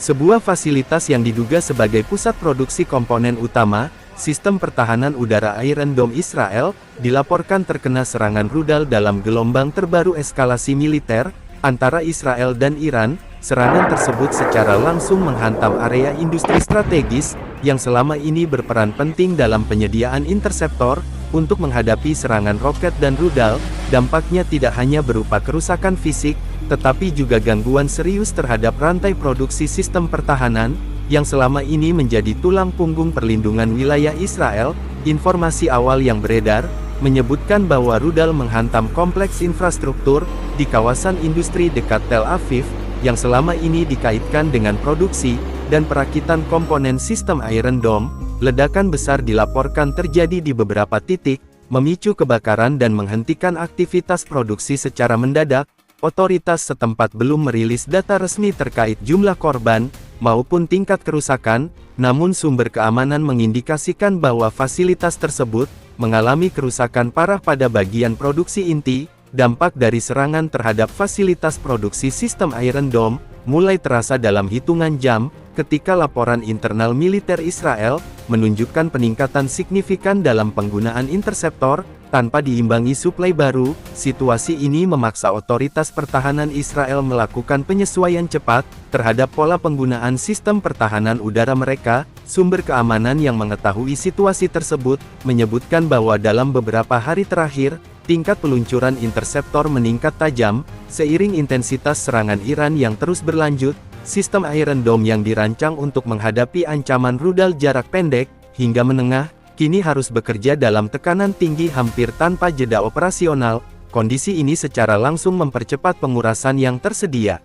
Sebuah fasilitas yang diduga sebagai pusat produksi komponen utama, sistem pertahanan udara Iron Dome Israel, dilaporkan terkena serangan rudal dalam gelombang terbaru eskalasi militer, antara Israel dan Iran. Serangan tersebut secara langsung menghantam area industri strategis, yang selama ini berperan penting dalam penyediaan interseptor, untuk menghadapi serangan roket dan rudal. Dampaknya tidak hanya berupa kerusakan fisik, tetapi juga gangguan serius terhadap rantai produksi sistem pertahanan, yang selama ini menjadi tulang punggung perlindungan wilayah Israel. Informasi awal yang beredar, menyebutkan bahwa rudal menghantam kompleks infrastruktur, di kawasan industri dekat Tel Aviv, yang selama ini dikaitkan dengan produksi, dan perakitan komponen sistem Iron Dome. Ledakan besar dilaporkan terjadi di beberapa titik, memicu kebakaran dan menghentikan aktivitas produksi secara mendadak. Otoritas setempat belum merilis data resmi terkait jumlah korban, maupun tingkat kerusakan, namun sumber keamanan mengindikasikan bahwa fasilitas tersebut, mengalami kerusakan parah pada bagian produksi inti. Dampak dari serangan terhadap fasilitas produksi sistem Iron Dome, mulai terasa dalam hitungan jam, ketika laporan internal militer Israel, menunjukkan peningkatan signifikan dalam penggunaan interseptor, tanpa diimbangi suplai baru. Situasi ini memaksa otoritas pertahanan Israel melakukan penyesuaian cepat, terhadap pola penggunaan sistem pertahanan udara mereka. Sumber keamanan yang mengetahui situasi tersebut, menyebutkan bahwa dalam beberapa hari terakhir, tingkat peluncuran interseptor meningkat tajam, seiring intensitas serangan Iran yang terus berlanjut. Sistem Iron Dome yang dirancang untuk menghadapi ancaman rudal jarak pendek, hingga menengah, kini harus bekerja dalam tekanan tinggi hampir tanpa jeda operasional. Kondisi ini secara langsung mempercepat pengurasan yang tersedia.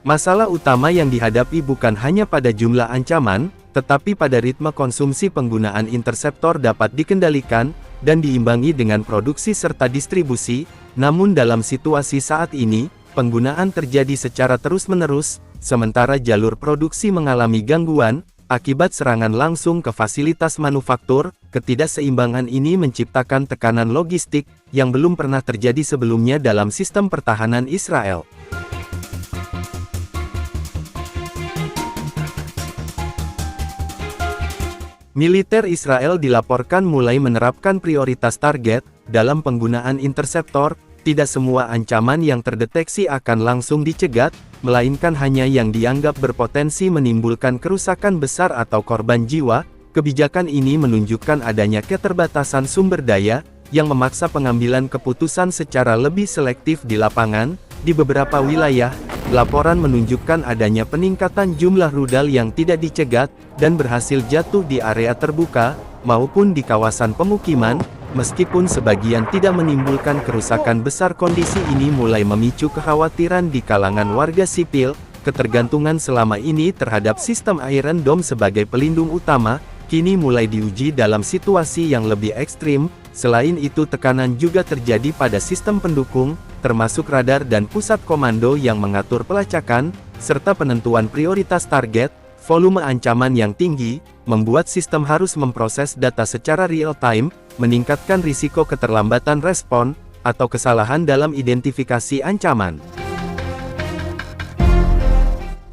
Masalah utama yang dihadapi bukan hanya pada jumlah ancaman, tetapi pada ritme konsumsi. Penggunaan interseptor dapat dikendalikan, dan diimbangi dengan produksi serta distribusi. Namun dalam situasi saat ini, penggunaan terjadi secara terus-menerus, sementara jalur produksi mengalami gangguan, akibat serangan langsung ke fasilitas manufaktur. Ketidakseimbangan ini menciptakan tekanan logistik, yang belum pernah terjadi sebelumnya dalam sistem pertahanan Israel. Militer Israel dilaporkan mulai menerapkan prioritas target, dalam penggunaan interseptor. Tidak semua ancaman yang terdeteksi akan langsung dicegat, melainkan hanya yang dianggap berpotensi menimbulkan kerusakan besar atau korban jiwa. Kebijakan ini menunjukkan adanya keterbatasan sumber daya, yang memaksa pengambilan keputusan secara lebih selektif di lapangan. Di beberapa wilayah, laporan menunjukkan adanya peningkatan jumlah rudal yang tidak dicegat, dan berhasil jatuh di area terbuka, maupun di kawasan pemukiman. Meskipun sebagian tidak menimbulkan kerusakan besar, kondisi ini mulai memicu kekhawatiran di kalangan warga sipil. Ketergantungan selama ini terhadap sistem Iron Dome sebagai pelindung utama, kini mulai diuji dalam situasi yang lebih ekstrim. Selain itu, tekanan juga terjadi pada sistem pendukung, termasuk radar dan pusat komando yang mengatur pelacakan, serta penentuan prioritas target. Volume ancaman yang tinggi, membuat sistem harus memproses data secara real-time, meningkatkan risiko keterlambatan respon, atau kesalahan dalam identifikasi ancaman.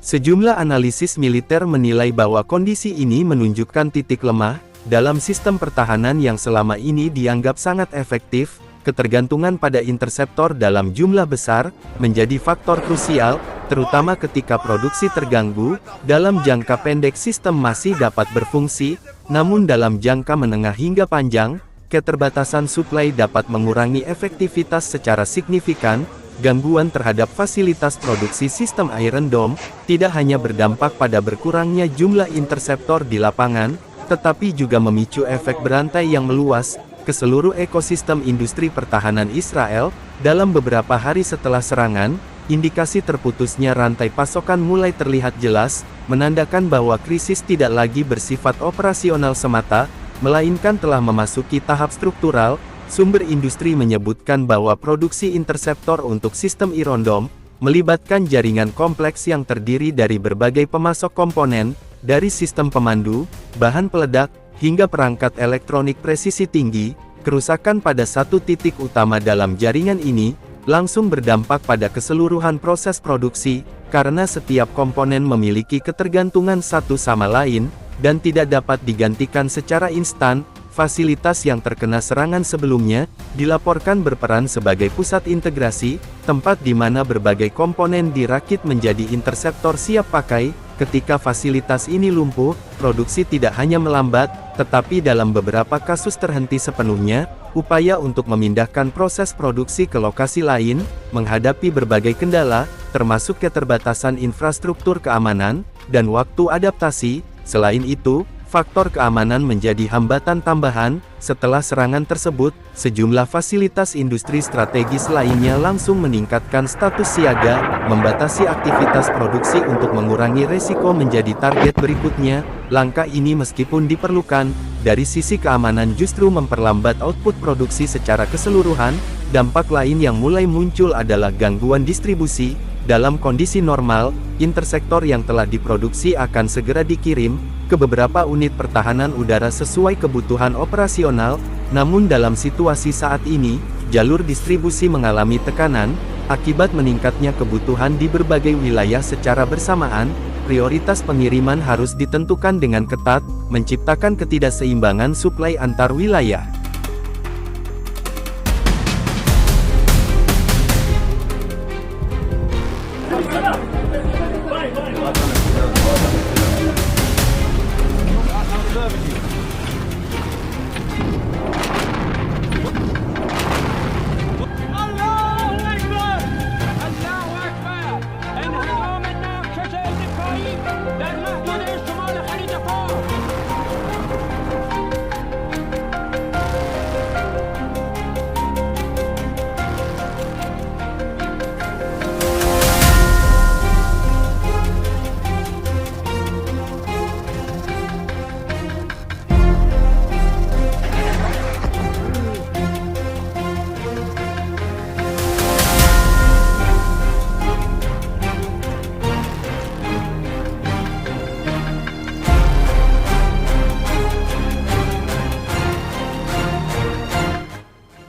Sejumlah analisis militer menilai bahwa kondisi ini menunjukkan titik lemah dalam sistem pertahanan yang selama ini dianggap sangat efektif. Ketergantungan pada interseptor dalam jumlah besar menjadi faktor krusial, terutama ketika produksi terganggu. Dalam jangka pendek sistem masih dapat berfungsi, namun dalam jangka menengah hingga panjang, keterbatasan suplai dapat mengurangi efektivitas secara signifikan. Gangguan terhadap fasilitas produksi sistem Iron Dome tidak hanya berdampak pada berkurangnya jumlah interseptor di lapangan, tetapi juga memicu efek berantai yang meluas ke seluruh ekosistem industri pertahanan Israel. Dalam beberapa hari setelah serangan, indikasi terputusnya rantai pasokan mulai terlihat jelas, menandakan bahwa krisis tidak lagi bersifat operasional semata, melainkan telah memasuki tahap struktural. Sumber industri menyebutkan bahwa produksi interseptor untuk sistem Iron Dome melibatkan jaringan kompleks yang terdiri dari berbagai pemasok komponen, dari sistem pemandu, bahan peledak, hingga perangkat elektronik presisi tinggi. Kerusakan pada satu titik utama dalam jaringan ini, langsung berdampak pada keseluruhan proses produksi, karena setiap komponen memiliki ketergantungan satu sama lain, dan tidak dapat digantikan secara instan. Fasilitas yang terkena serangan sebelumnya, dilaporkan berperan sebagai pusat integrasi, tempat di mana berbagai komponen dirakit menjadi interseptor siap pakai. Ketika fasilitas ini lumpuh, produksi tidak hanya melambat, tetapi dalam beberapa kasus terhenti sepenuhnya. Upaya untuk memindahkan proses produksi ke lokasi lain, menghadapi berbagai kendala, termasuk keterbatasan infrastruktur keamanan, dan waktu adaptasi. Selain itu, faktor keamanan menjadi hambatan tambahan. Setelah serangan tersebut, sejumlah fasilitas industri strategis lainnya langsung meningkatkan status siaga, membatasi aktivitas produksi untuk mengurangi resiko menjadi target berikutnya. Langkah ini meskipun diperlukan, dari sisi keamanan justru memperlambat output produksi secara keseluruhan. Dampak lain yang mulai muncul adalah gangguan distribusi. Dalam kondisi normal, intersektor yang telah diproduksi akan segera dikirim ke beberapa unit pertahanan udara sesuai kebutuhan operasional. Namun dalam situasi saat ini, jalur distribusi mengalami tekanan, akibat meningkatnya kebutuhan di berbagai wilayah secara bersamaan. Prioritas pengiriman harus ditentukan dengan ketat, menciptakan ketidakseimbangan suplai antar wilayah.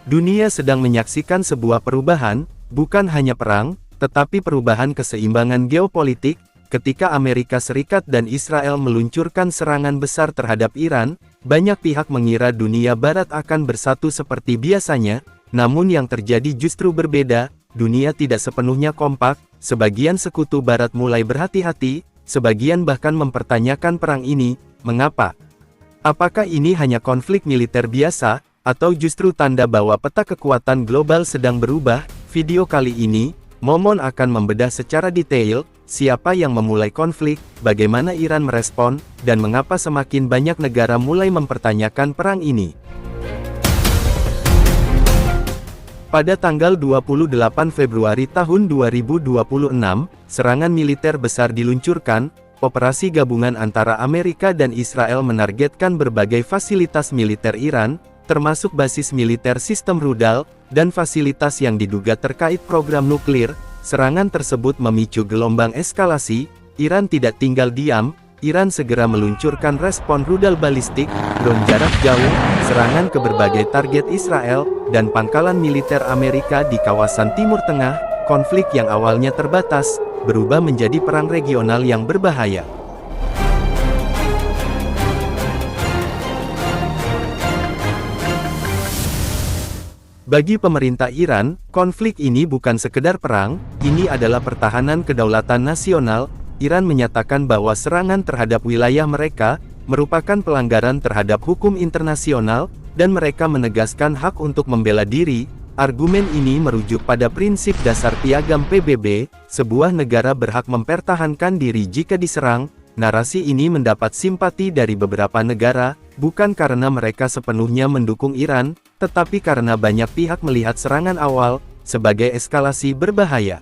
Dunia sedang menyaksikan sebuah perubahan, bukan hanya perang, tetapi perubahan keseimbangan geopolitik. Ketika Amerika Serikat dan Israel meluncurkan serangan besar terhadap Iran, banyak pihak mengira dunia barat akan bersatu seperti biasanya. Namun yang terjadi justru berbeda. Dunia tidak sepenuhnya kompak. Sebagian sekutu barat mulai berhati-hati, sebagian bahkan mempertanyakan perang ini. Mengapa? Apakah ini hanya konflik militer biasa, atau justru tanda bahwa peta kekuatan global sedang berubah? Video kali ini, Momon akan membedah secara detail, siapa yang memulai konflik, bagaimana Iran merespon, dan mengapa semakin banyak negara mulai mempertanyakan perang ini. Pada tanggal 28 Februari tahun 2026, serangan militer besar diluncurkan. Operasi gabungan antara Amerika dan Israel menargetkan berbagai fasilitas militer Iran, termasuk basis militer sistem rudal, dan fasilitas yang diduga terkait program nuklir. Serangan tersebut memicu gelombang eskalasi. Iran tidak tinggal diam. Iran segera meluncurkan respon rudal balistik, drone jarak jauh, serangan ke berbagai target Israel, dan pangkalan militer Amerika di kawasan Timur Tengah. Konflik yang awalnya terbatas, berubah menjadi perang regional yang berbahaya. Bagi pemerintah Iran, konflik ini bukan sekedar perang, ini adalah pertahanan kedaulatan nasional. Iran menyatakan bahwa serangan terhadap wilayah mereka merupakan pelanggaran terhadap hukum internasional, dan mereka menegaskan hak untuk membela diri. Argumen ini merujuk pada prinsip dasar piagam PBB, sebuah negara berhak mempertahankan diri jika diserang. Narasi ini mendapat simpati dari beberapa negara, bukan karena mereka sepenuhnya mendukung Iran, tetapi karena banyak pihak melihat serangan awal sebagai eskalasi berbahaya.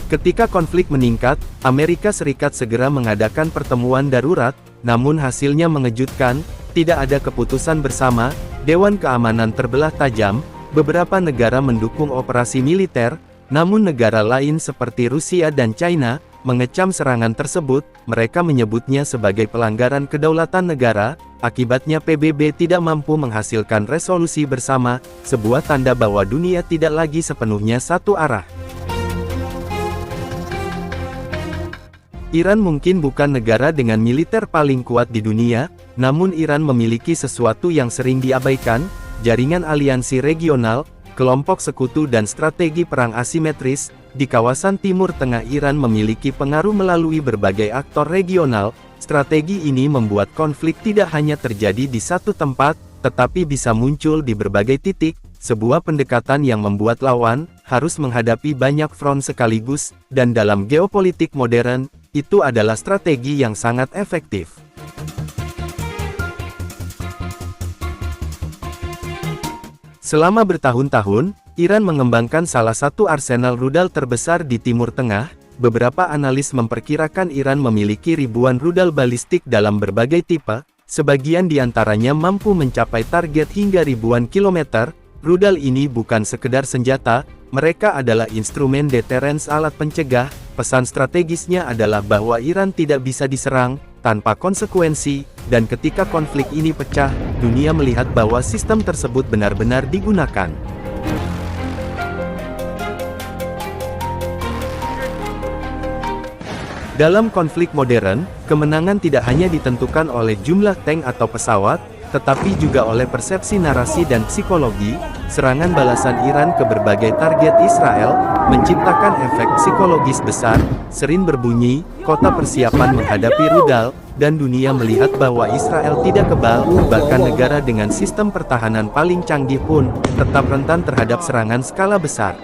Ketika konflik meningkat, Amerika Serikat segera mengadakan pertemuan darurat, namun hasilnya mengejutkan. Tidak ada keputusan bersama. Dewan Keamanan terbelah tajam. Beberapa negara mendukung operasi militer, namun negara lain seperti Rusia dan China mengecam serangan tersebut. Mereka menyebutnya sebagai pelanggaran kedaulatan negara. Akibatnya PBB tidak mampu menghasilkan resolusi bersama, sebuah tanda bahwa dunia tidak lagi sepenuhnya satu arah. Iran mungkin bukan negara dengan militer paling kuat di dunia, namun Iran memiliki sesuatu yang sering diabaikan: jaringan aliansi regional, kelompok sekutu dan strategi perang asimetris. Di kawasan Timur Tengah, Iran memiliki pengaruh melalui berbagai aktor regional. Strategi ini membuat konflik tidak hanya terjadi di satu tempat, tetapi bisa muncul di berbagai titik, sebuah pendekatan yang membuat lawan harus menghadapi banyak front sekaligus, dan dalam geopolitik modern, itu adalah strategi yang sangat efektif. Selama bertahun-tahun, Iran mengembangkan salah satu arsenal rudal terbesar di Timur Tengah. Beberapa analis memperkirakan Iran memiliki ribuan rudal balistik dalam berbagai tipe, sebagian diantaranya mampu mencapai target hingga ribuan kilometer. Rudal ini bukan sekedar senjata, mereka adalah instrumen deterrence, alat pencegah. Pesan strategisnya adalah bahwa Iran tidak bisa diserang tanpa konsekuensi, dan ketika konflik ini pecah, dunia melihat bahwa sistem tersebut benar-benar digunakan. Dalam konflik modern, kemenangan tidak hanya ditentukan oleh jumlah tank atau pesawat, tetapi juga oleh persepsi narasi dan psikologi. Serangan balasan Iran ke berbagai target Israel menciptakan efek psikologis besar. Sering berbunyi, kota persiapan menghadapi rudal, dan dunia melihat bahwa Israel tidak kebal. Bahkan negara dengan sistem pertahanan paling canggih pun tetap rentan terhadap serangan skala besar.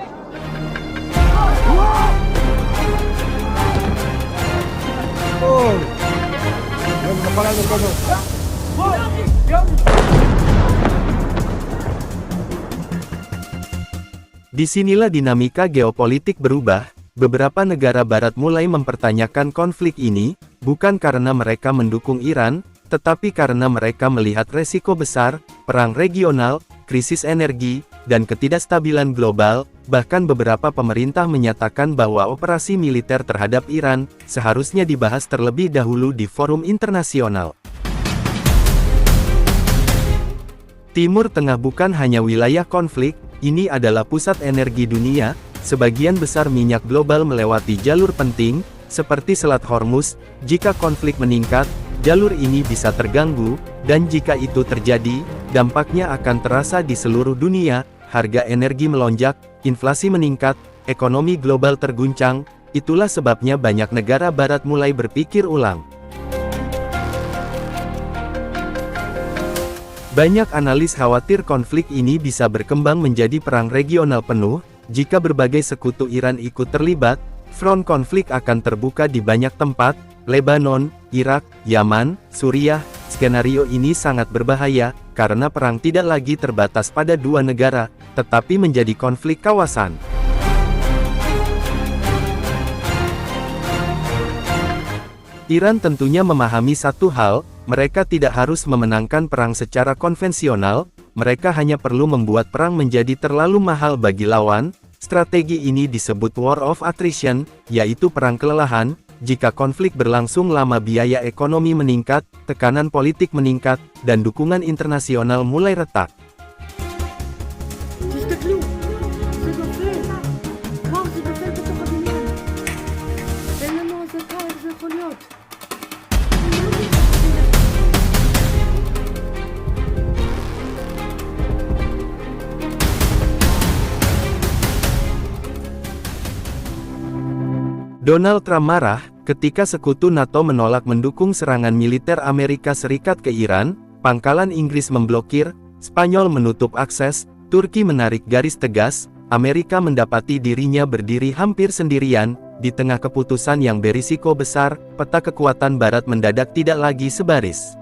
Disinilah dinamika geopolitik berubah. Beberapa negara barat mulai mempertanyakan konflik ini, bukan karena mereka mendukung Iran, tetapi karena mereka melihat resiko besar, perang regional, krisis energi, dan ketidakstabilan global. Bahkan beberapa pemerintah menyatakan bahwa operasi militer terhadap Iran seharusnya dibahas terlebih dahulu di forum internasional. Timur Tengah bukan hanya wilayah konflik, ini adalah pusat energi dunia. Sebagian besar minyak global melewati jalur penting, seperti Selat Hormuz. Jika konflik meningkat, jalur ini bisa terganggu, dan jika itu terjadi, dampaknya akan terasa di seluruh dunia. Harga energi melonjak, inflasi meningkat, ekonomi global terguncang. Itulah sebabnya banyak negara barat mulai berpikir ulang. Banyak analis khawatir konflik ini bisa berkembang menjadi perang regional penuh. Jika berbagai sekutu Iran ikut terlibat, front konflik akan terbuka di banyak tempat: Lebanon, Irak, Yaman, Suriah. Skenario ini sangat berbahaya, karena perang tidak lagi terbatas pada dua negara, tetapi menjadi konflik kawasan. Iran tentunya memahami satu hal, mereka tidak harus memenangkan perang secara konvensional, mereka hanya perlu membuat perang menjadi terlalu mahal bagi lawan. Strategi ini disebut war of attrition, yaitu perang kelelahan. Jika konflik berlangsung lama, biaya ekonomi meningkat, tekanan politik meningkat, dan dukungan internasional mulai retak. Donald Trump marah ketika sekutu NATO menolak mendukung serangan militer Amerika Serikat ke Iran. Pangkalan Inggris memblokir, Spanyol menutup akses, Turki menarik garis tegas. Amerika mendapati dirinya berdiri hampir sendirian di tengah keputusan yang berisiko besar. Peta kekuatan Barat mendadak tidak lagi sebaris.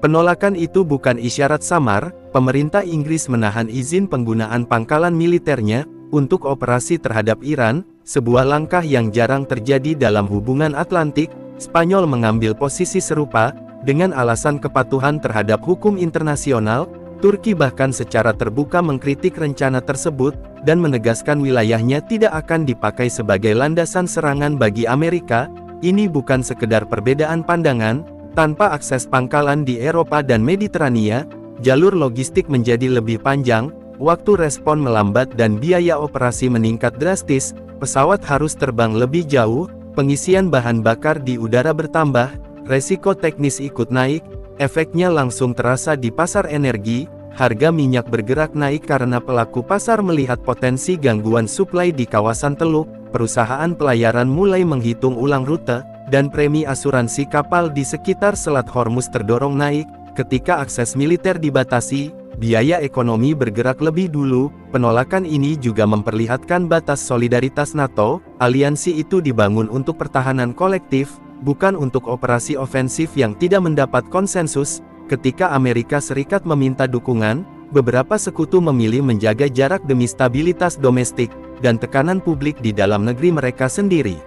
Penolakan itu bukan isyarat samar. Pemerintah Inggris menahan izin penggunaan pangkalan militernya untuk operasi terhadap Iran, sebuah langkah yang jarang terjadi dalam hubungan Atlantik. Spanyol mengambil posisi serupa, dengan alasan kepatuhan terhadap hukum internasional. Turki bahkan secara terbuka mengkritik rencana tersebut, dan menegaskan wilayahnya tidak akan dipakai sebagai landasan serangan bagi Amerika. Ini bukan sekedar perbedaan pandangan. Tanpa akses pangkalan di Eropa dan Mediterania, jalur logistik menjadi lebih panjang, waktu respon melambat dan biaya operasi meningkat drastis, pesawat harus terbang lebih jauh, pengisian bahan bakar di udara bertambah, resiko teknis ikut naik. Efeknya langsung terasa di pasar energi, harga minyak bergerak naik karena pelaku pasar melihat potensi gangguan suplai di kawasan Teluk, perusahaan pelayaran mulai menghitung ulang rute, dan premi asuransi kapal di sekitar Selat Hormuz terdorong naik. Ketika akses militer dibatasi, biaya ekonomi bergerak lebih dulu. Penolakan ini juga memperlihatkan batas solidaritas NATO. Aliansi itu dibangun untuk pertahanan kolektif, bukan untuk operasi ofensif yang tidak mendapat konsensus. Ketika Amerika Serikat meminta dukungan, beberapa sekutu memilih menjaga jarak demi stabilitas domestik, dan tekanan publik di dalam negeri mereka sendiri.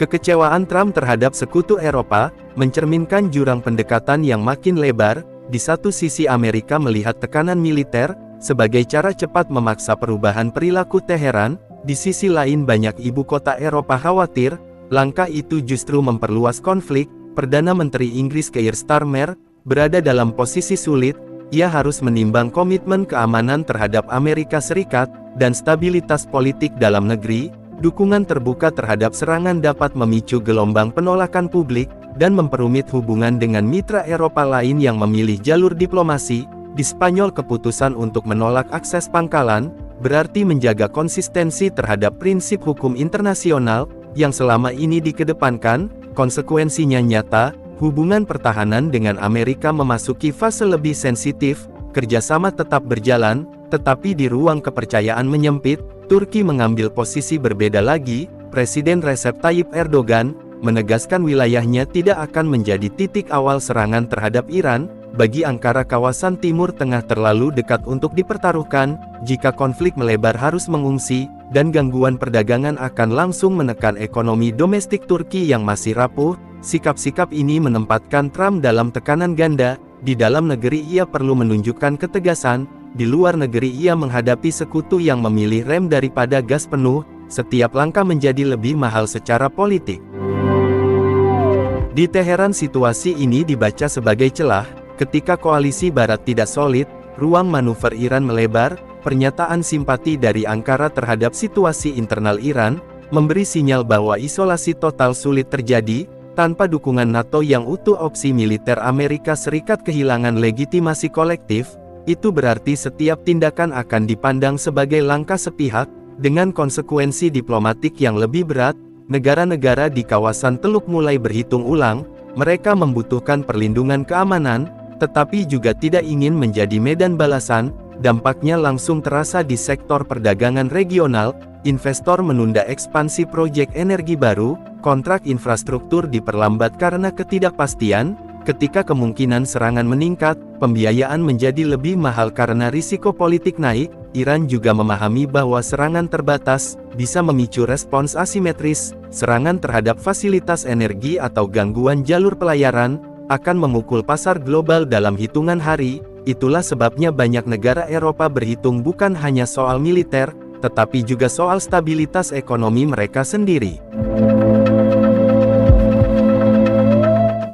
Kekecewaan Trump terhadap sekutu Eropa, mencerminkan jurang pendekatan yang makin lebar. Di satu sisi Amerika melihat tekanan militer, sebagai cara cepat memaksa perubahan perilaku Teheran. Di sisi lain banyak ibu kota Eropa khawatir, langkah itu justru memperluas konflik. Perdana Menteri Inggris Keir Starmer, berada dalam posisi sulit. Ia harus menimbang komitmen keamanan terhadap Amerika Serikat, dan stabilitas politik dalam negeri. Dukungan terbuka terhadap serangan dapat memicu gelombang penolakan publik, dan memperumit hubungan dengan mitra Eropa lain yang memilih jalur diplomasi. Di Spanyol keputusan untuk menolak akses pangkalan, berarti menjaga konsistensi terhadap prinsip hukum internasional, yang selama ini dikedepankan. Konsekuensinya nyata, hubungan pertahanan dengan Amerika memasuki fase lebih sensitif. Kerjasama tetap berjalan, tetapi di ruang kepercayaan menyempit. Turki mengambil posisi berbeda lagi. Presiden Recep Tayyip Erdogan menegaskan wilayahnya tidak akan menjadi titik awal serangan terhadap Iran. Bagi Ankara kawasan Timur Tengah terlalu dekat untuk dipertaruhkan. Jika konflik melebar harus mengungsi, dan gangguan perdagangan akan langsung menekan ekonomi domestik Turki yang masih rapuh. Sikap-sikap ini menempatkan Trump dalam tekanan ganda. Di dalam negeri ia perlu menunjukkan ketegasan, di luar negeri ia menghadapi sekutu yang memilih rem daripada gas penuh. Setiap langkah menjadi lebih mahal secara politik. Di Teheran situasi ini dibaca sebagai celah. Ketika koalisi Barat tidak solid, ruang manuver Iran melebar. Pernyataan simpati dari Ankara terhadap situasi internal Iran, memberi sinyal bahwa isolasi total sulit terjadi. Tanpa dukungan NATO yang utuh, opsi militer Amerika Serikat kehilangan legitimasi kolektif. Itu berarti setiap tindakan akan dipandang sebagai langkah sepihak, dengan konsekuensi diplomatik yang lebih berat. Negara-negara di kawasan Teluk mulai berhitung ulang. Mereka membutuhkan perlindungan keamanan, tetapi juga tidak ingin menjadi medan balasan. Dampaknya langsung terasa di sektor perdagangan regional. Investor menunda ekspansi proyek energi baru, kontrak infrastruktur diperlambat karena ketidakpastian. Ketika kemungkinan serangan meningkat, pembiayaan menjadi lebih mahal karena risiko politik naik. Iran juga memahami bahwa serangan terbatas bisa memicu respons asimetris. Serangan terhadap fasilitas energi atau gangguan jalur pelayaran akan memukul pasar global dalam hitungan hari. Itulah sebabnya banyak negara Eropa berhitung bukan hanya soal militer, tetapi juga soal stabilitas ekonomi mereka sendiri.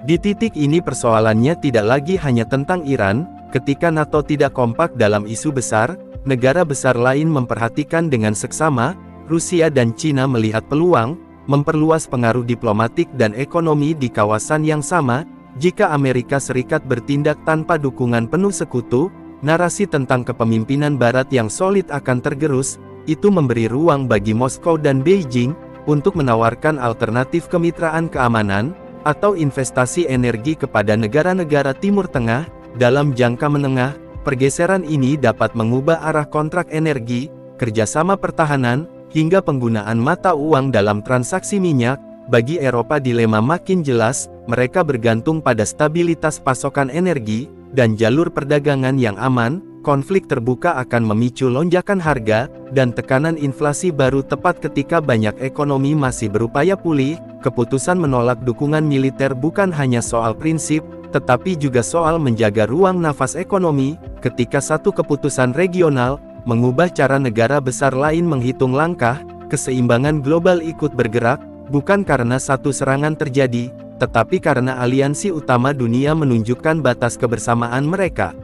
Di titik ini persoalannya tidak lagi hanya tentang Iran. Ketika NATO tidak kompak dalam isu besar, negara besar lain memperhatikan dengan seksama. Rusia dan Cina melihat peluang, memperluas pengaruh diplomatik dan ekonomi di kawasan yang sama. Jika Amerika Serikat bertindak tanpa dukungan penuh sekutu, narasi tentang kepemimpinan Barat yang solid akan tergerus. Itu memberi ruang bagi Moskow dan Beijing untuk menawarkan alternatif kemitraan keamanan atau investasi energi kepada negara-negara Timur Tengah. Dalam jangka menengah, pergeseran ini dapat mengubah arah kontrak energi, kerjasama pertahanan, hingga penggunaan mata uang dalam transaksi minyak. Bagi Eropa dilema makin jelas. Mereka bergantung pada stabilitas pasokan energi, dan jalur perdagangan yang aman. Konflik terbuka akan memicu lonjakan harga, dan tekanan inflasi baru tepat ketika banyak ekonomi masih berupaya pulih. Keputusan menolak dukungan militer bukan hanya soal prinsip, tetapi juga soal menjaga ruang nafas ekonomi, ketika satu keputusan regional, mengubah cara negara besar lain menghitung langkah, keseimbangan global ikut bergerak, bukan karena satu serangan terjadi, tetapi karena aliansi utama dunia menunjukkan batas kebersamaan mereka.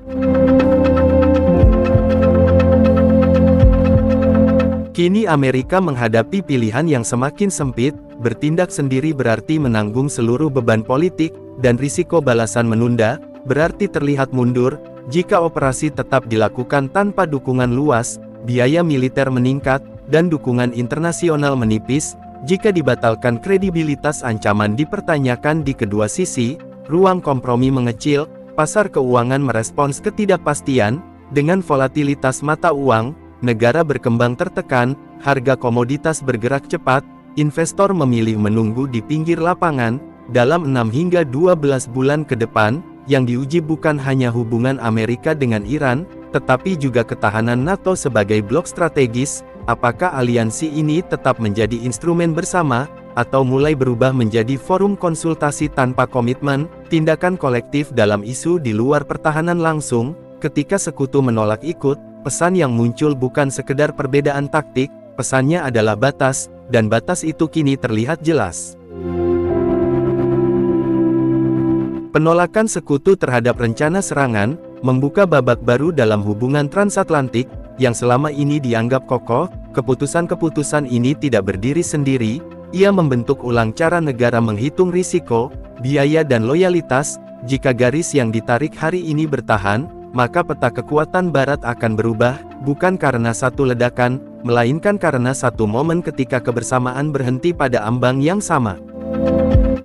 Kini Amerika menghadapi pilihan yang semakin sempit, bertindak sendiri berarti menanggung seluruh beban politik, dan risiko balasan menunda, berarti terlihat mundur. Jika operasi tetap dilakukan tanpa dukungan luas, biaya militer meningkat, dan dukungan internasional menipis. Jika dibatalkan, kredibilitas ancaman dipertanyakan di kedua sisi, ruang kompromi mengecil, pasar keuangan merespons ketidakpastian, dengan volatilitas mata uang, negara berkembang tertekan, harga komoditas bergerak cepat, investor memilih menunggu di pinggir lapangan. Dalam 6 hingga 12 bulan ke depan, yang diuji bukan hanya hubungan Amerika dengan Iran, tetapi juga ketahanan NATO sebagai blok strategis. Apakah aliansi ini tetap menjadi instrumen bersama, atau mulai berubah menjadi forum konsultasi tanpa komitmen, tindakan kolektif dalam isu di luar pertahanan langsung? Ketika sekutu menolak ikut, pesan yang muncul bukan sekedar perbedaan taktik, pesannya adalah batas, dan batas itu kini terlihat jelas. Penolakan sekutu terhadap rencana serangan, membuka babak baru dalam hubungan transatlantik, yang selama ini dianggap kokoh. Keputusan-keputusan ini tidak berdiri sendiri, ia membentuk ulang cara negara menghitung risiko, biaya dan loyalitas. Jika garis yang ditarik hari ini bertahan, maka peta kekuatan Barat akan berubah, bukan karena satu ledakan, melainkan karena satu momen ketika kebersamaan berhenti pada ambang yang sama.